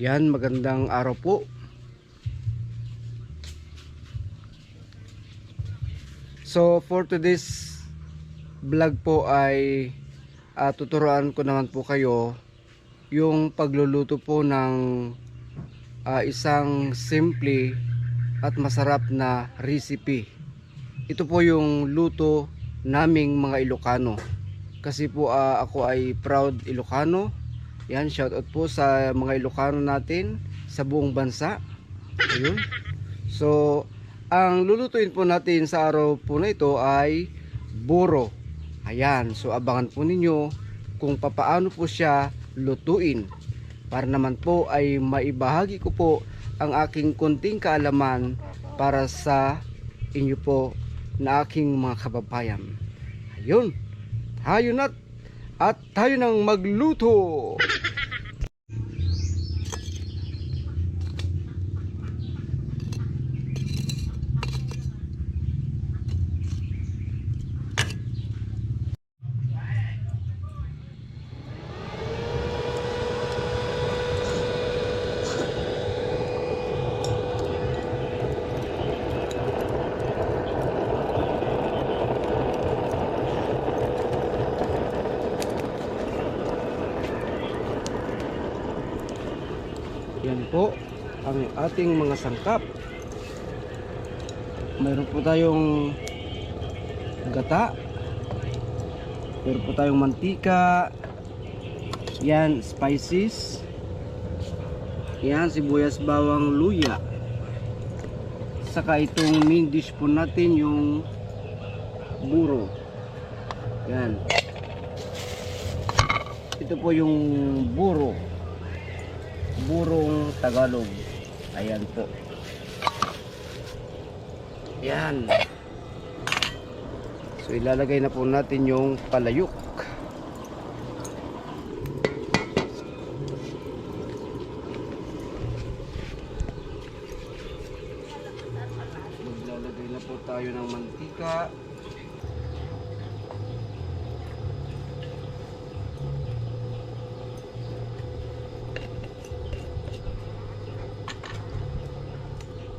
Yan, magandang araw po. So for today's vlog po ay tuturuan ko naman po kayo yung pagluluto po ng isang simple at masarap na recipe. Ito po yung luto naming mga Ilocano. Kasi po ako ay proud Ilocano. Yan, shoutout po sa mga Ilocano natin sa buong bansa. Ayun. So, ang lulutuin po natin sa araw po na ito ay buro. Ayan, so abangan po ninyo kung papaano po siya lutuin. Para naman po ay maibahagi ko po ang aking konting kaalaman para sa inyo po na aking mga kababayan. Ayun, tayo na at tayo nang magluto. Yan po ang ating mga sangkap. Mayroon po tayong gata, mayroon po tayong mantika, yan, spices, yan, sibuyas, bawang, luya, saka itong main dish po natin yung buro. Yan, ito po yung buro, burong Tagalog. Ayan po. Yan. So ilalagay na po natin yung palayok. Maglalagay na po tayo ng mantika.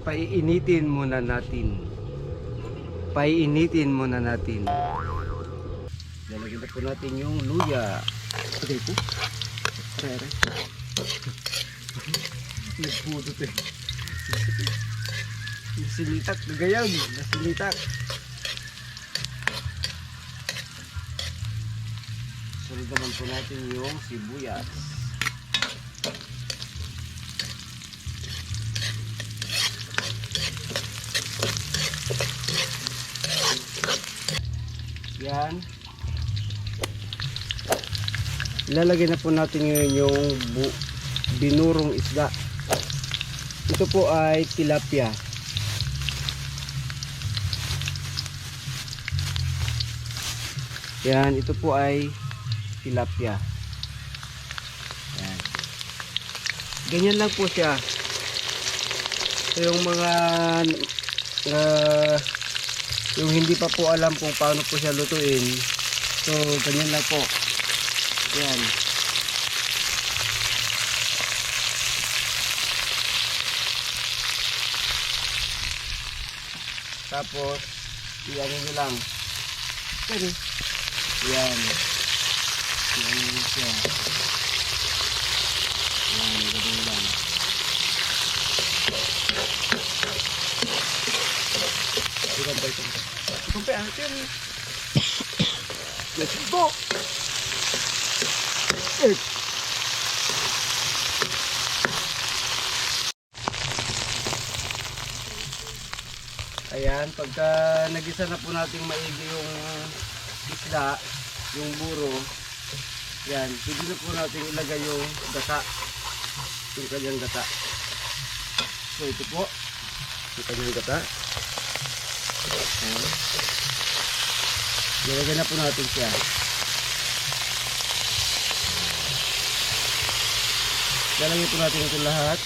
Paiinitin muna natin. Paiinitin muna natin. Lalagyan na po natin yung luya. Okay po. Rere. Nagpudot eh. Nasilitak. Nagayag. Nasilitak. Sunod naman po natin yung sibuyas. Yan. Ilalagay na po natin ngayon yung binurong isda. Ito po ay tilapia. Yan, ito po ay tilapia. Yan. Ganyan lang po siya. So, yung mga yung hindi pa po alam kung paano po siya lutuin, so ganyan lang po. Yan. Tapos iyan nyo lang. Yan. Iyan nyo siya. Yan, ganyan lang. Sampai akhir. Let's go. Ayan, pagka nagisa na po natin maigi yung isda, yung buro, yan, pwede na po natin ilagay yung gata, yung kanyang gata. So ito po, yung kanyang gata. Ayan. Nilagay na po natin siya. Lalagay po natin ito lahat.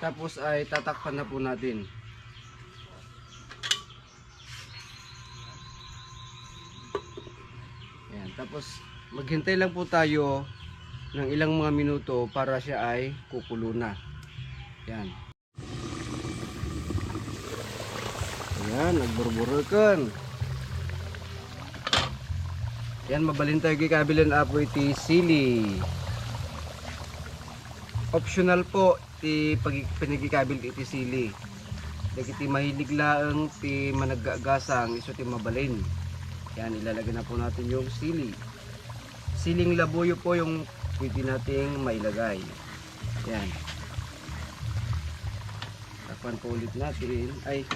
Tapos ay tatakpan na po natin. Ayan, tapos maghintay lang po tayo ng ilang mga minuto para siya ay kukulo na. Ayan. Ayan, nagburburakan. Yan, mabalin tayo kikabilan apo iti sili. Optional po ti pinagikabil iti sili. Dagiti mahilig laeng ti managagasang iso ti mabalin. Yan, ilalagay na po natin yung sili. Siling labuyo po yung pwede nating mailagay. Yan. Takpan po ulit natin. Ay,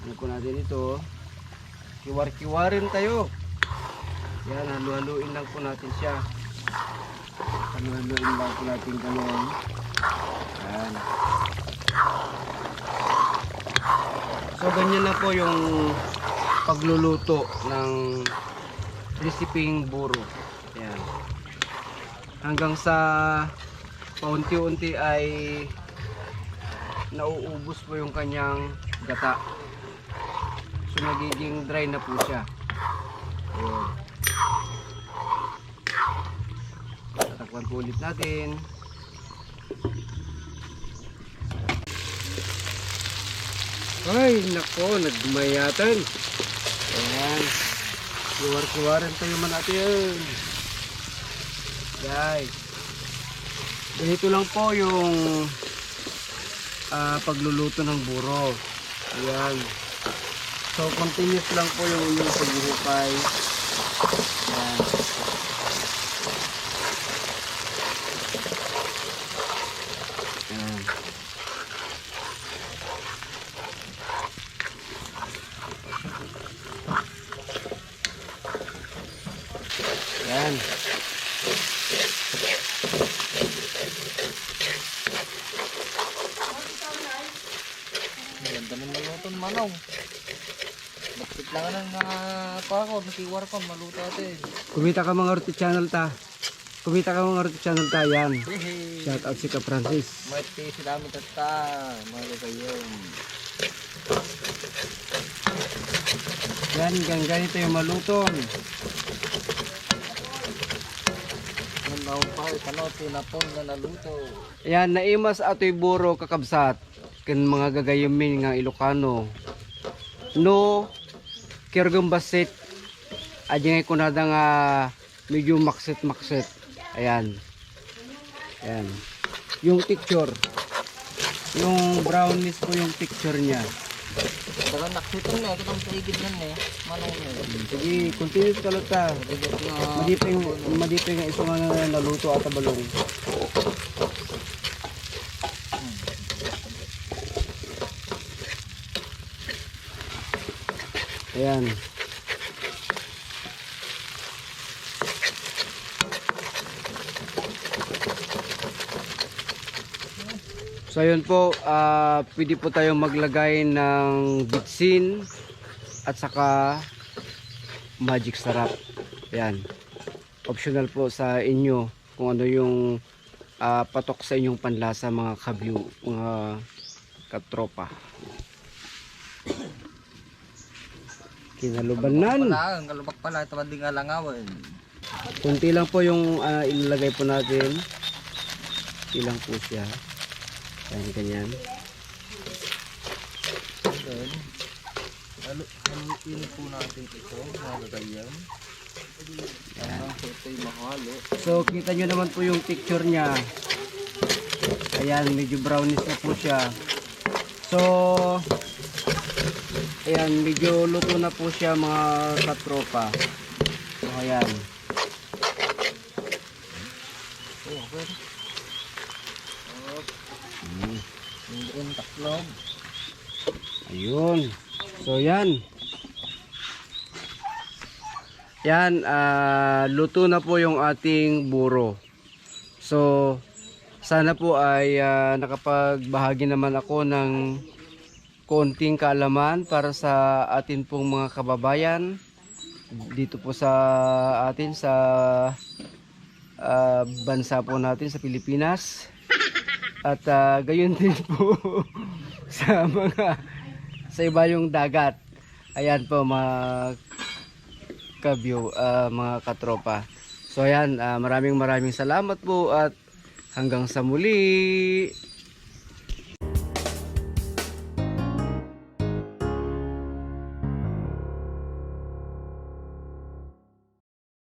ano po natin ito? Kiwar-kiwarin tayo. Yan, halu-haluin lang po natin siya. Halu-haluin lang po natin ganun. Yan. So, ganyan na po yung pagluluto ng resiping buro. Yan. Hanggang sa paunti-unti ay nauubos po yung kanyang gata. So, nagiging dry na po siya. Ayan. Tatakpan po ulit natin. Ay, nako, nagmayatan. Ayan. Kiwar-kiwaran tayo man natin. Guys. Ganito lang po yung pagluluto ng buro. Ayan. So, continuous lang po yung inyong paghuhukay. Ayan. Ayan. Ayan. Ganda ng maluton manaw. Bakit lang ng ako, nakiwar ko, maluto natin. Kumita ka mga Roti Channel ta. Kumita ka mga Roti Channel ta. Yan. Hehe. Shout out si Ka Francis. Mati si dami tata. Mga kayo. Yan, ganito yung maluton. Ang naon pa, kano, tinapon na naluto. Yan, naimas ato'y buro kakabsat. Kan mga gagayamin nga Ilocano. No, kirgong basit. Adyang ko na nga medyo maksit-maksit. Ayan. Ayan. Yung texture. Yung brownies po yung texture niya. Pero naksiton na, ito ang paligid nan eh. Manong eh. Sige, continuous ka lang ta. Madiping nga iso nga na naluto at balong. Ayan. So ayun po, pwede po tayong maglagay ng bitsin at saka magic sarap. Ayan. Optional po sa inyo kung ano yung patok sa inyong panlasa mga kabyu, mga katropa. Kinalubanan. Wala, ang kalubak pala, ito hindi nga langawan. Kunti lang po yung ilalagay po natin. Ilang po siya. Ayan, ganyan. Then, haluin po natin ito, mga kagayan. Hanggang sa ito'y mahalo. So, kita nyo naman po yung texture niya. Ayan, medyo brownish na po siya. So, ayan, medyo luto na po siya mga katropa. So, ayan. Oh, okay. Yung taklog. Ayun. So, yan. Yan, luto na po yung ating buro. So, sana po ay nakapagbahagi naman ako ng konting kaalaman para sa atin pong mga kababayan dito po sa atin sa bansa po natin sa Pilipinas. At gayon din po sa sa iba yung dagat. Ayan po mga ka-view, mga katropa. So ayan, maraming salamat po at hanggang sa muli.